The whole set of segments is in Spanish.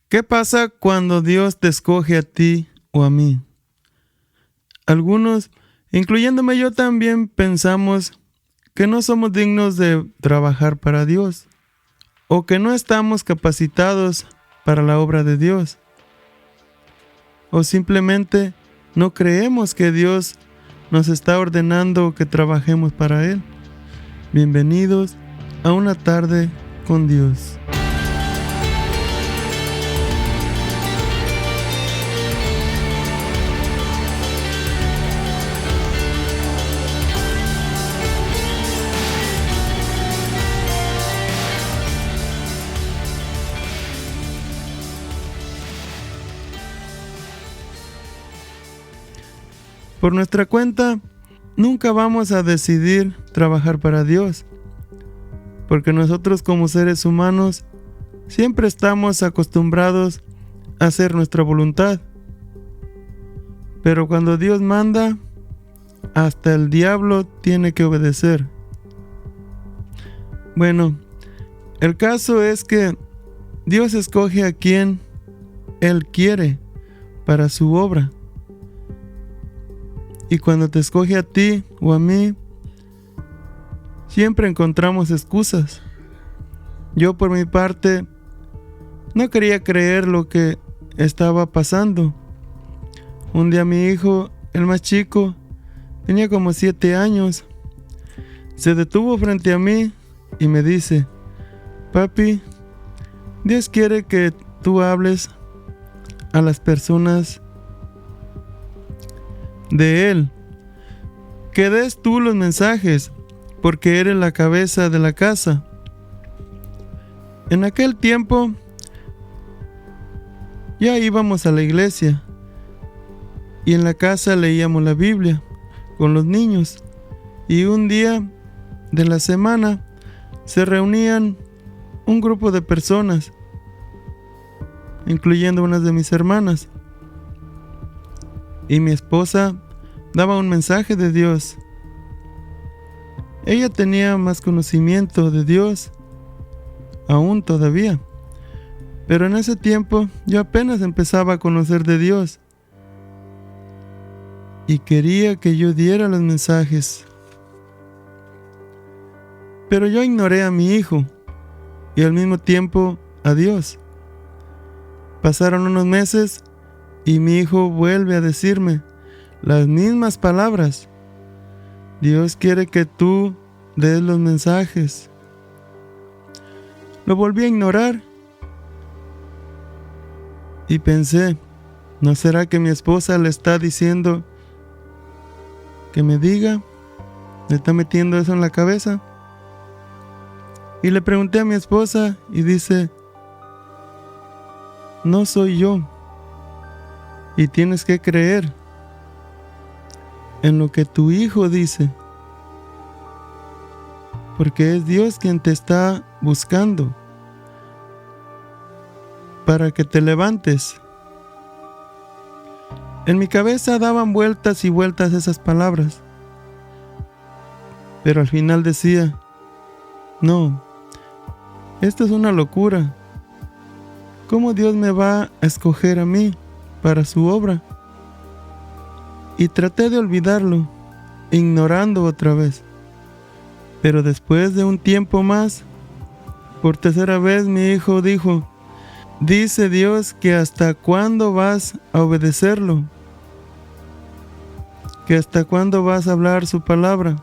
¿Qué pasa cuando Dios te escoge a ti o a mí? Algunos, incluyéndome yo también, pensamos que no somos dignos de trabajar para Dios o que no estamos capacitados para la obra de Dios o simplemente no creemos que Dios nos está ordenando que trabajemos para Él. Bienvenidos a una tarde con Dios. Por nuestra cuenta, nunca vamos a decidir trabajar para Dios, porque nosotros como seres humanos siempre estamos acostumbrados a hacer nuestra voluntad. Pero cuando Dios manda, hasta el diablo tiene que obedecer. Bueno, el caso es que Dios escoge a quien Él quiere para su obra. Y cuando te escoge a ti o a mí, siempre encontramos excusas. Yo por mi parte no quería creer lo que estaba pasando. Un día mi hijo, el más chico, tenía como 7 años, se detuvo frente a mí y me dice: papi, Dios quiere que tú hables a las personas de Él, que des tú los mensajes, porque eres la cabeza de la casa. En aquel tiempo ya íbamos a la iglesia y en la casa leíamos la Biblia con los niños, y un día de la semana se reunían un grupo de personas, incluyendo unas de mis hermanas, y mi esposa daba un mensaje de Dios. Ella tenía más conocimiento de Dios, aún todavía, pero en ese tiempo yo apenas empezaba a conocer de Dios y quería que yo diera los mensajes. Pero yo ignoré a mi hijo y al mismo tiempo a Dios. Pasaron unos meses y mi hijo vuelve a decirme las mismas palabras: Dios quiere que tú des los mensajes. Lo volví a ignorar y pensé: ¿no será que mi esposa le está diciendo que me diga? ¿Le está metiendo eso en la cabeza? Y le pregunté a mi esposa y dice: no soy yo. Y tienes que creer en lo que tu hijo dice, porque es Dios quien te está buscando para que te levantes. En mi cabeza daban vueltas y vueltas esas palabras, pero al final decía: no, esto es una locura. ¿Cómo Dios me va a escoger a mí para su obra? Y traté de olvidarlo, ignorando otra vez. Pero después de un tiempo más, por tercera vez mi hijo dijo: dice Dios que hasta cuándo vas a obedecerlo, que hasta cuándo vas a hablar su palabra.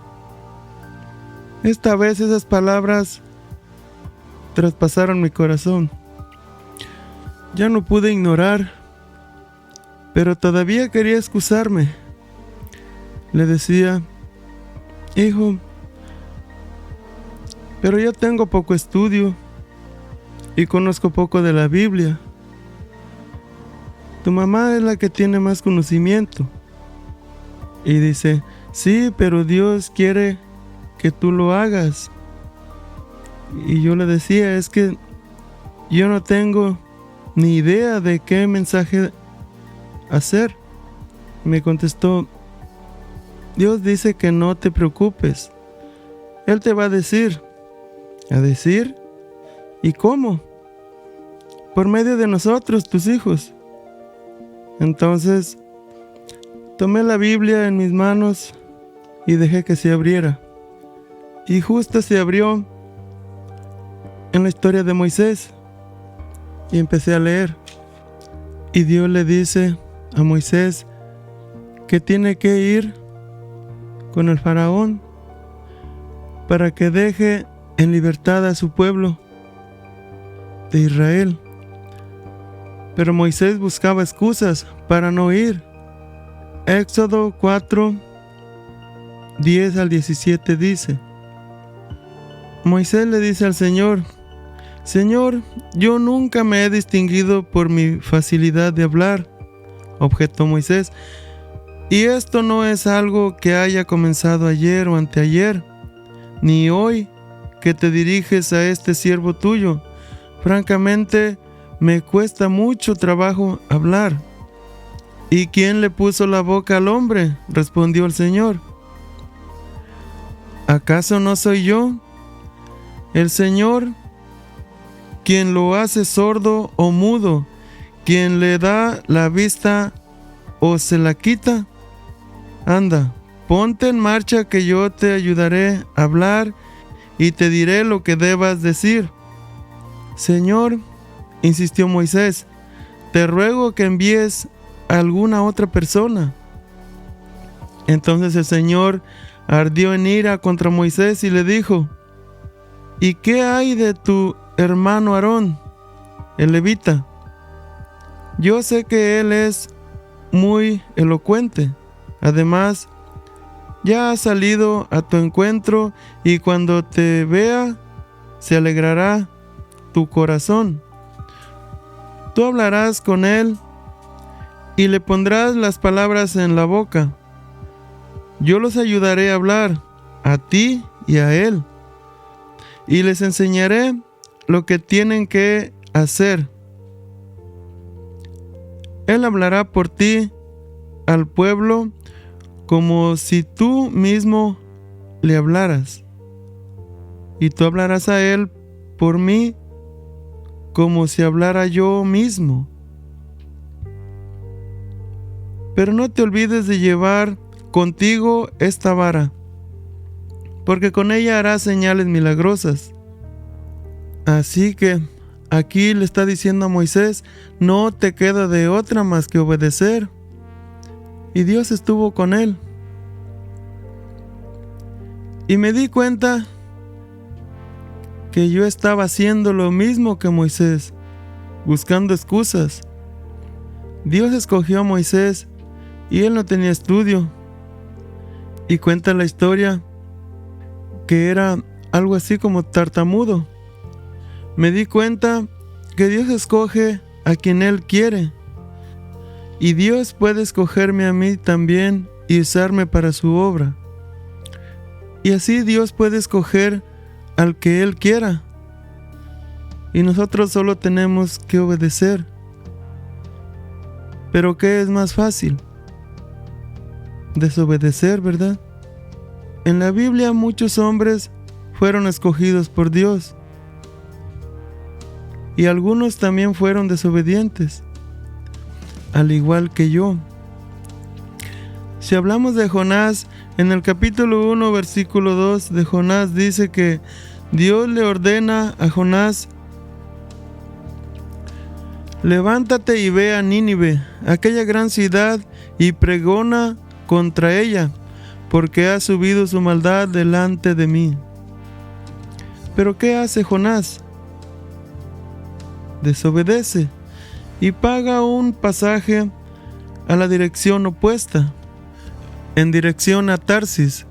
Esta vez esas palabras traspasaron mi corazón. Ya no pude ignorar, pero todavía quería excusarme. Le decía: hijo, pero yo tengo poco estudio y conozco poco de la Biblia. Tu mamá es la que tiene más conocimiento. Y dice: sí, pero Dios quiere que tú lo hagas. Y yo le decía: es que yo no tengo ni idea de qué mensaje hacer. Me contestó: Dios dice que no te preocupes. Él te va a decir. ¿A decir? ¿Y cómo? por medio de nosotros, tus hijos. Entonces, tomé la Biblia en mis manos y dejé que se abriera. Y justo se abrió en la historia de Moisés. Y empecé a leer. Y Dios le dice a Moisés que tiene que ir con el faraón para que deje en libertad a su pueblo de Israel. Pero Moisés buscaba excusas para no ir. Éxodo 4, 10 al 17 dice: Moisés le dice al Señor: Señor, yo nunca me he distinguido por mi facilidad de hablar, objetó Moisés, y esto no es algo que haya comenzado ayer o anteayer, ni hoy que te diriges a este siervo tuyo. Francamente, me cuesta mucho trabajo hablar. ¿Y quién le puso la boca al hombre?, respondió el Señor. ¿Acaso no soy yo, el Señor, quien lo hace sordo o mudo, quien le da la vista o se la quita? Anda, ponte en marcha que yo te ayudaré a hablar y te diré lo que debas decir. Señor, insistió Moisés, te ruego que envíes a alguna otra persona. Entonces el Señor ardió en ira contra Moisés y le dijo: ¿Y qué hay de tu hermano Aarón, el levita? Yo sé que él es muy elocuente. Además, ya ha salido a tu encuentro y cuando te vea, se alegrará tu corazón. Tú hablarás con él y le pondrás las palabras en la boca. Yo los ayudaré a hablar, a ti y a él, y les enseñaré lo que tienen que hacer. Él hablará por ti al pueblo como si tú mismo le hablaras, y tú hablarás a él por mí como si hablara yo mismo. Pero no te olvides de llevar contigo esta vara, porque con ella harás señales milagrosas. Así que aquí le está diciendo a Moisés: no te queda de otra más que obedecer. Y Dios estuvo con él. Y me di cuenta que yo estaba haciendo lo mismo que Moisés, buscando excusas. Dios escogió a Moisés y él no tenía estudio. Y cuenta la historia que era algo así como tartamudo. Me di cuenta que Dios escoge a quien Él quiere. Y Dios puede escogerme a mí también y usarme para su obra. Y así Dios puede escoger al que Él quiera. Y nosotros solo tenemos que obedecer. Pero ¿qué es más fácil? Desobedecer, ¿verdad? En la Biblia muchos hombres fueron escogidos por Dios. Y algunos también fueron desobedientes, al igual que yo. Si hablamos de Jonás, en el capítulo 1, versículo 2 de Jonás dice que Dios le ordena a Jonás: levántate y ve a Nínive, aquella gran ciudad, y pregona contra ella, porque ha subido su maldad delante de mí. Pero ¿qué hace Jonás? Desobedece y paga un pasaje a la dirección opuesta, en dirección a Tarsis.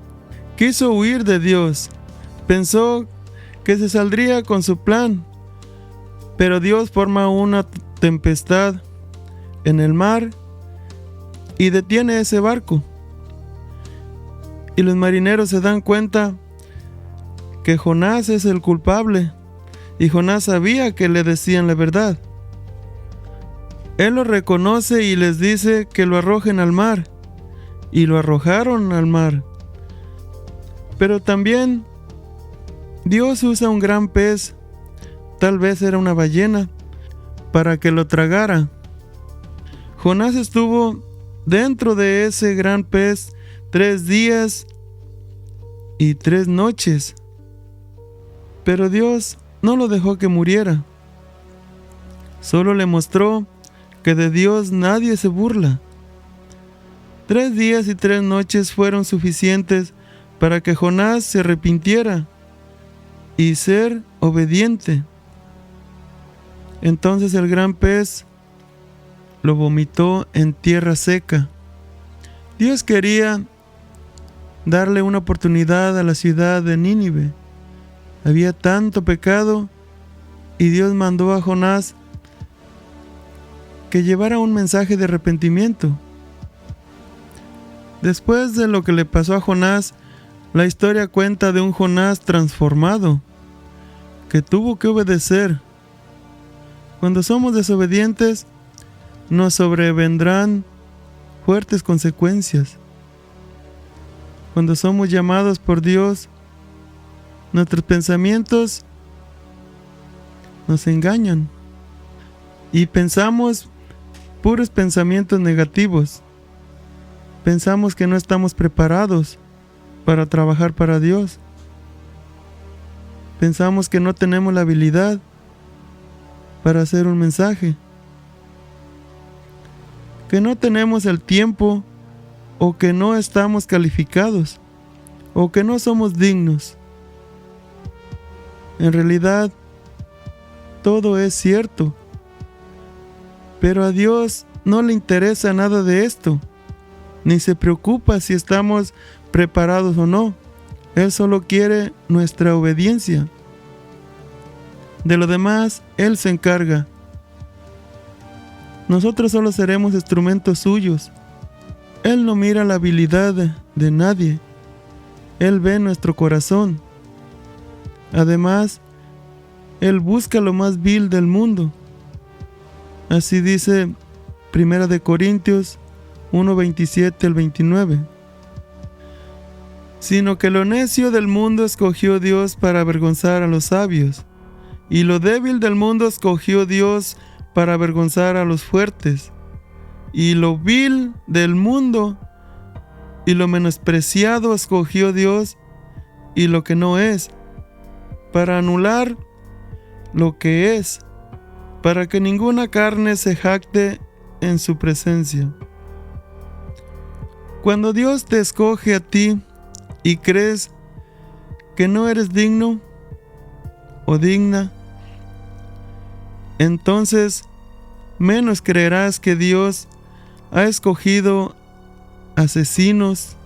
Quiso huir de Dios, pensó que se saldría con su plan, pero Dios forma una tempestad en el mar y detiene ese barco. Y los marineros se dan cuenta que Jonás es el culpable, y Jonás sabía que le decían la verdad. Él lo reconoce y les dice que lo arrojen al mar, y lo arrojaron al mar. Pero también Dios usa un gran pez, tal vez era una ballena, para que lo tragara. Jonás estuvo dentro de ese gran pez 3 días y 3 noches, pero Dios no lo dejó que muriera. Solo le mostró que de Dios nadie se burla. 3 días y 3 noches fueron suficientes para que Jonás se arrepintiera y ser obediente. Entonces el gran pez lo vomitó en tierra seca. Dios quería darle una oportunidad a la ciudad de Nínive. Había tanto pecado y Dios mandó a Jonás que llevara un mensaje de arrepentimiento. Después de lo que le pasó a Jonás, la historia cuenta de un Jonás transformado, que tuvo que obedecer. Cuando somos desobedientes, nos sobrevendrán fuertes consecuencias. Cuando somos llamados por Dios, nuestros pensamientos nos engañan y pensamos puros pensamientos negativos. Pensamos que no estamos preparados para trabajar para Dios. Pensamos que no tenemos la habilidad para hacer un mensaje, que no tenemos el tiempo, o que no estamos calificados, o que no somos dignos. En realidad, todo es cierto, pero a Dios no le interesa nada de esto, ni se preocupa si estamos preparados o no. Él solo quiere nuestra obediencia. De lo demás, Él se encarga. Nosotros solo seremos instrumentos suyos. Él no mira la habilidad de nadie. Él ve nuestro corazón. Además, Él busca lo más vil del mundo. Así dice 1 Corintios 1:27 al 29. Sino que lo necio del mundo escogió Dios para avergonzar a los sabios, y lo débil del mundo escogió Dios para avergonzar a los fuertes, y lo vil del mundo y lo menospreciado escogió Dios, y lo que no es, para anular lo que es, para que ninguna carne se jacte en su presencia. Cuando Dios te escoge a ti y crees que no eres digno o digna, entonces menos creerás que Dios ha escogido asesinos,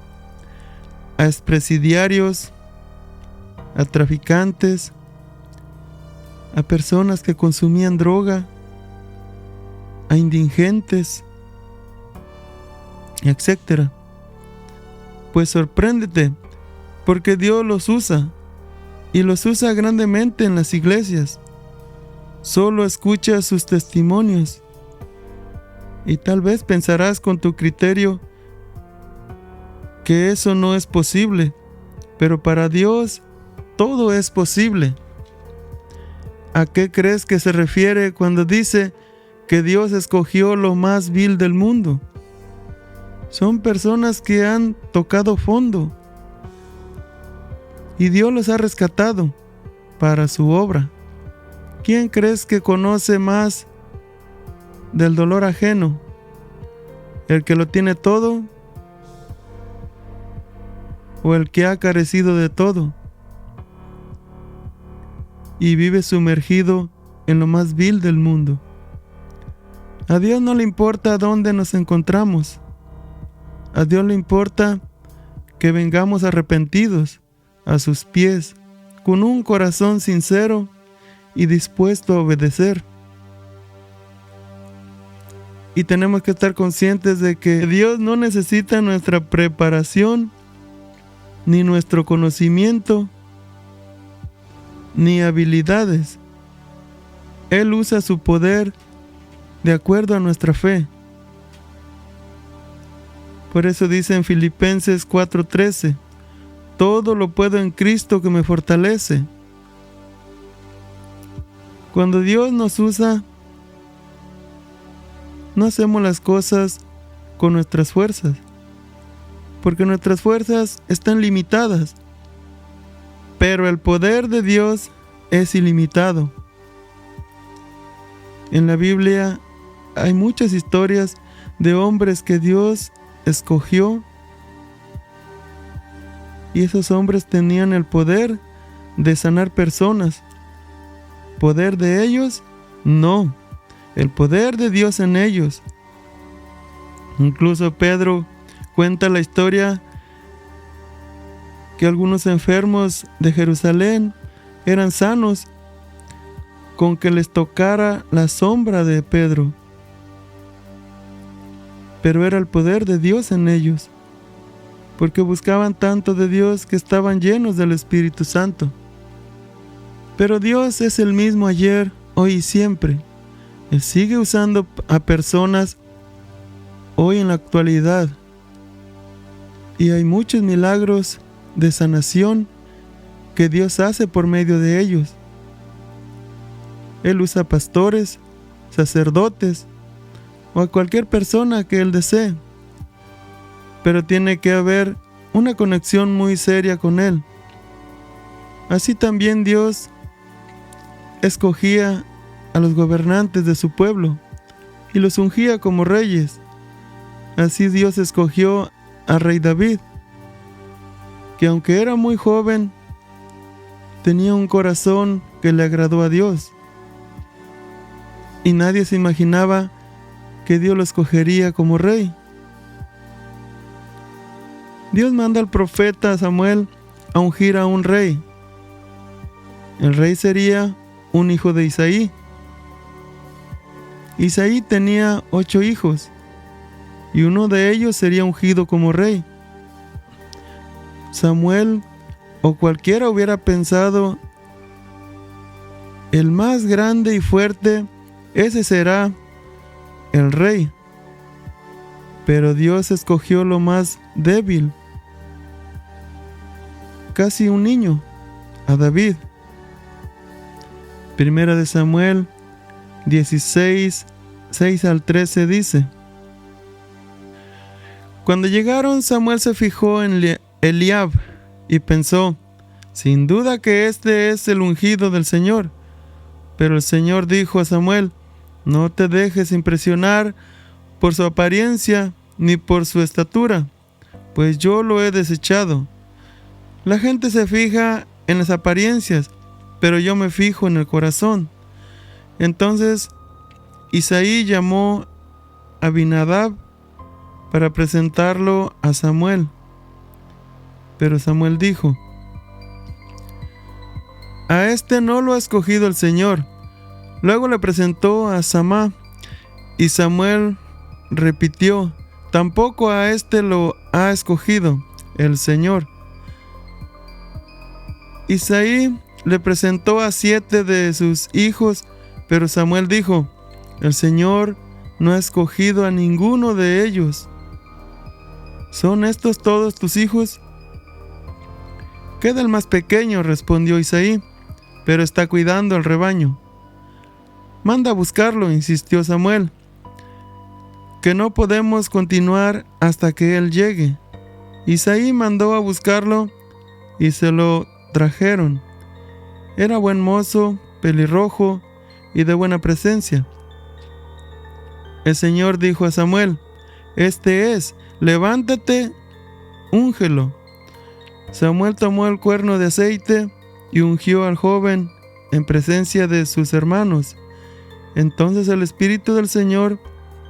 a expresidiarios, a traficantes, a personas que consumían droga, a indigentes, etc. Pues sorpréndete, porque Dios los usa, y los usa grandemente en las iglesias. Solo escucha sus testimonios, y tal vez pensarás con tu criterio que eso no es posible, pero para Dios todo es posible. ¿A qué crees que se refiere cuando dice que Dios escogió lo más vil del mundo? Son personas que han tocado fondo y Dios los ha rescatado para su obra. ¿Quién crees que conoce más del dolor ajeno? ¿El que lo tiene todo o el que ha carecido de todo y vive sumergido en lo más vil del mundo? A Dios no le importa dónde nos encontramos. A Dios le importa que vengamos arrepentidos a sus pies, con un corazón sincero y dispuesto a obedecer. Y tenemos que estar conscientes de que Dios no necesita nuestra preparación, ni nuestro conocimiento, ni habilidades. Él usa su poder de acuerdo a nuestra fe. Por eso dice en Filipenses 4:13, todo lo puedo en Cristo que me fortalece. Cuando Dios nos usa, no hacemos las cosas con nuestras fuerzas, porque nuestras fuerzas están limitadas, pero el poder de Dios es ilimitado. En la Biblia hay muchas historias de hombres que Dios escogió, y esos hombres tenían el poder de sanar personas. ¿Poder de ellos? No, el poder de Dios en ellos. Incluso Pedro cuenta la historia que algunos enfermos de Jerusalén eran sanos con que les tocara la sombra de Pedro. Pero era el poder de Dios en ellos, porque buscaban tanto de Dios que estaban llenos del Espíritu Santo. Pero Dios es el mismo ayer, hoy y siempre. Él sigue usando a personas hoy en la actualidad. Y hay muchos milagros de sanación que Dios hace por medio de ellos. Él usa pastores, sacerdotes o a cualquier persona que Él desee. Pero tiene que haber una conexión muy seria con Él. Así también Dios escogía a los gobernantes de su pueblo y los ungía como reyes. Así Dios escogió al rey David, que aunque era muy joven, tenía un corazón que le agradó a Dios. Y nadie se imaginaba que Dios lo escogería como rey. Dios manda al profeta Samuel a ungir a un rey. El rey sería un hijo de Isaí. Isaí tenía 8 hijos, y uno de ellos sería ungido como rey. Samuel o cualquiera hubiera pensado, el más grande y fuerte, ese será el rey. Pero Dios escogió lo más débil, casi un niño, a David. Primera de Samuel 16, 6 al 13 dice: Cuando llegaron, Samuel se fijó en Eliab y pensó, sin duda que este es el ungido del Señor. Pero el Señor dijo a Samuel, no te dejes impresionar por su apariencia ni por su estatura, pues yo lo he desechado. La gente se fija en las apariencias, pero yo me fijo en el corazón. Entonces Isaí llamó a Abinadab para presentarlo a Samuel. Pero Samuel dijo, a este no lo ha escogido el Señor. Luego le presentó a Samá, y Samuel repitió, tampoco a este lo ha escogido el Señor. Isaí le presentó a 7 de sus hijos, pero Samuel dijo, el Señor no ha escogido a ninguno de ellos. ¿Son estos todos tus hijos? Queda el más pequeño, respondió Isaí, pero está cuidando el rebaño. Manda a buscarlo, insistió Samuel, que no podemos continuar hasta que él llegue. Isaí mandó a buscarlo y se lo trajeron. Era buen mozo, pelirrojo y de buena presencia. El Señor dijo a Samuel, este es, levántate, úngelo. Samuel tomó el cuerno de aceite y ungió al joven en presencia de sus hermanos. Entonces el Espíritu del Señor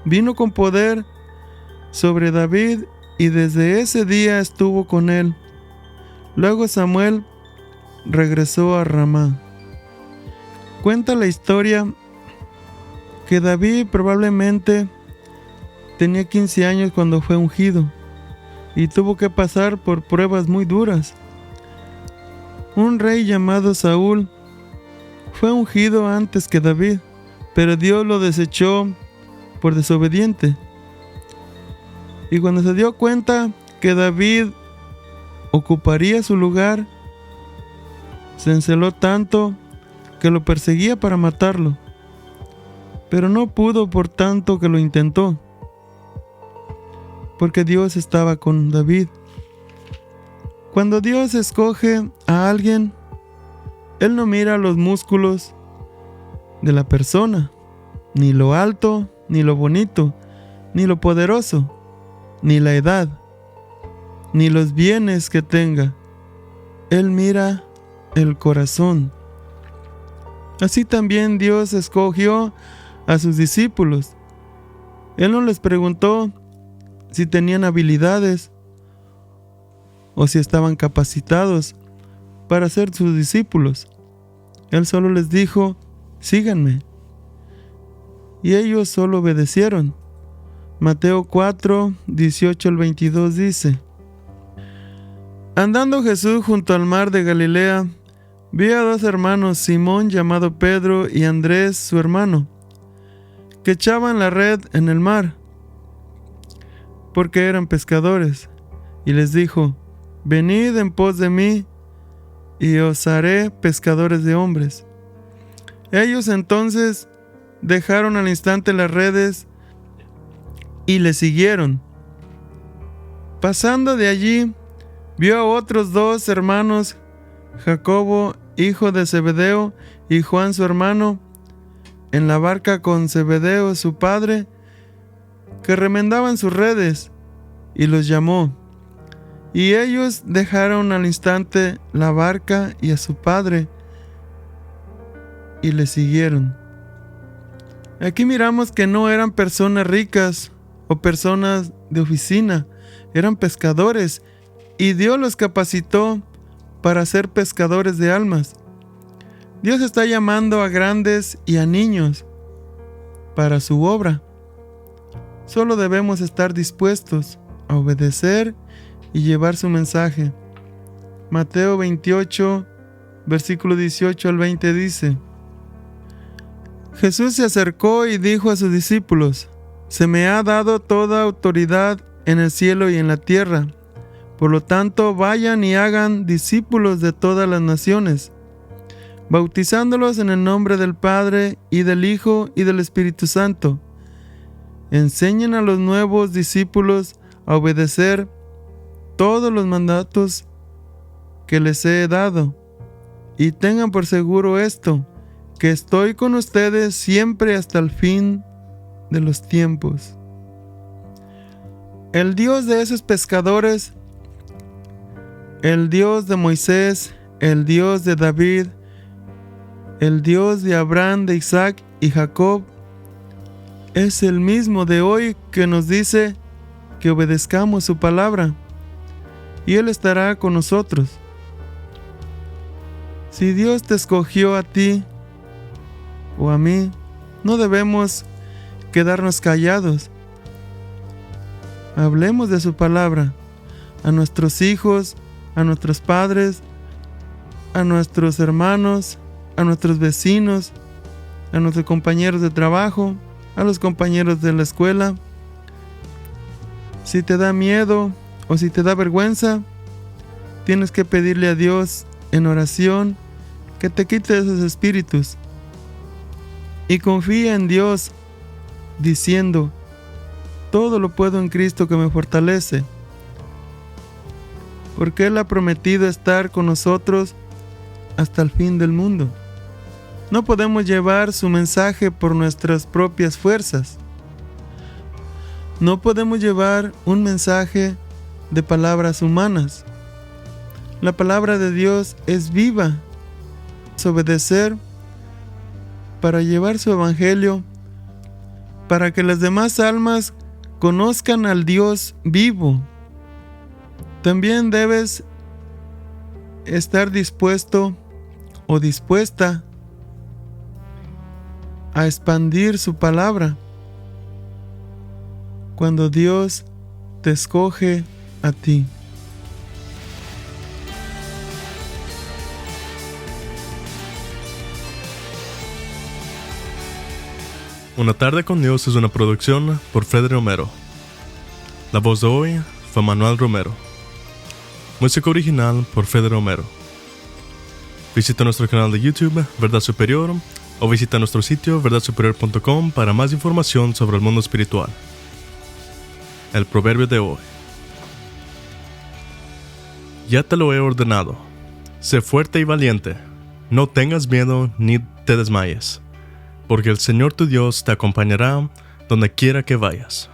vino con poder sobre David y desde ese día estuvo con él. Luego Samuel regresó a Ramá. Cuenta la historia que David probablemente tenía 15 años cuando fue ungido y tuvo que pasar por pruebas muy duras. Un rey llamado Saúl fue ungido antes que David, pero Dios lo desechó por desobediente. Y cuando se dio cuenta que David ocuparía su lugar, se enceló tanto que lo perseguía para matarlo. pero no pudo por tanto que lo intentó, porque Dios estaba con David. Cuando Dios escoge a alguien, Él no mira los músculos de la persona, ni lo alto, ni lo bonito, ni lo poderoso, ni la edad, ni los bienes que tenga. Él mira el corazón. Así también Dios escogió a sus discípulos. Él no les preguntó si tenían habilidades o si estaban capacitados para ser sus discípulos. Él solo les dijo: síganme. Y ellos solo obedecieron. Mateo 4, 18 al 22 dice: Andando Jesús junto al mar de Galilea, vio a dos hermanos, Simón llamado Pedro y Andrés su hermano, que echaban la red en el mar, porque eran pescadores, y les dijo: venid en pos de mí, y os haré pescadores de hombres. Ellos entonces dejaron al instante las redes y le siguieron. Pasando de allí, vio a otros dos hermanos, Jacobo, hijo de Zebedeo, y Juan su hermano, en la barca con Zebedeo su padre, que remendaban sus redes, y los llamó. Y ellos dejaron al instante la barca y a su padre, y le siguieron. Aquí miramos que no eran personas ricas o personas de oficina, eran pescadores, y Dios los capacitó para ser pescadores de almas. Dios está llamando a grandes y a niños para su obra. Solo debemos estar dispuestos a obedecer y llevar su mensaje. Mateo 28, versículo 18 al 20 dice: Jesús se acercó y dijo a sus discípulos: se me ha dado toda autoridad en el cielo y en la tierra. Por lo tanto, vayan y hagan discípulos de todas las naciones, bautizándolos en el nombre del Padre, y del Hijo, y del Espíritu Santo. Enseñen a los nuevos discípulos a obedecer todos los mandatos que les he dado. Y tengan por seguro esto, que estoy con ustedes siempre hasta el fin de los tiempos. El Dios de esos pescadores, el Dios de Moisés, el Dios de David, el Dios de Abraham, de Isaac y Jacob, es el mismo de hoy, que nos dice que obedezcamos su palabra, y Él estará con nosotros. Si Dios te escogió a ti o a mí, no debemos quedarnos callados. Hablemos de su palabra a nuestros hijos, a nuestros padres, a nuestros hermanos, a nuestros vecinos, a nuestros compañeros de trabajo, a los compañeros de la escuela. Si te da miedo o si te da vergüenza, tienes que pedirle a Dios en oración que te quite esos espíritus. Y confía en Dios diciendo: todo lo puedo en Cristo que me fortalece. Porque Él ha prometido estar con nosotros hasta el fin del mundo. No podemos llevar su mensaje por nuestras propias fuerzas. No podemos llevar un mensaje de palabras humanas. La palabra de Dios es viva. Es obedecer para llevar su evangelio, para que las demás almas conozcan al Dios vivo. También debes estar dispuesto o dispuesta a expandir su palabra cuando Dios te escoge a ti. Una tarde con Dios es una producción por Freddy Romero. La voz de hoy fue Manuel Romero. Música original por Freddy Romero. Visita nuestro canal de YouTube, Verdad Superior, O visita nuestro sitio verdadsuperior.com para más información sobre el mundo espiritual. El proverbio de hoy. Ya te lo he ordenado. Sé fuerte y valiente. No tengas miedo ni te desmayes, porque el Señor tu Dios te acompañará donde quiera que vayas.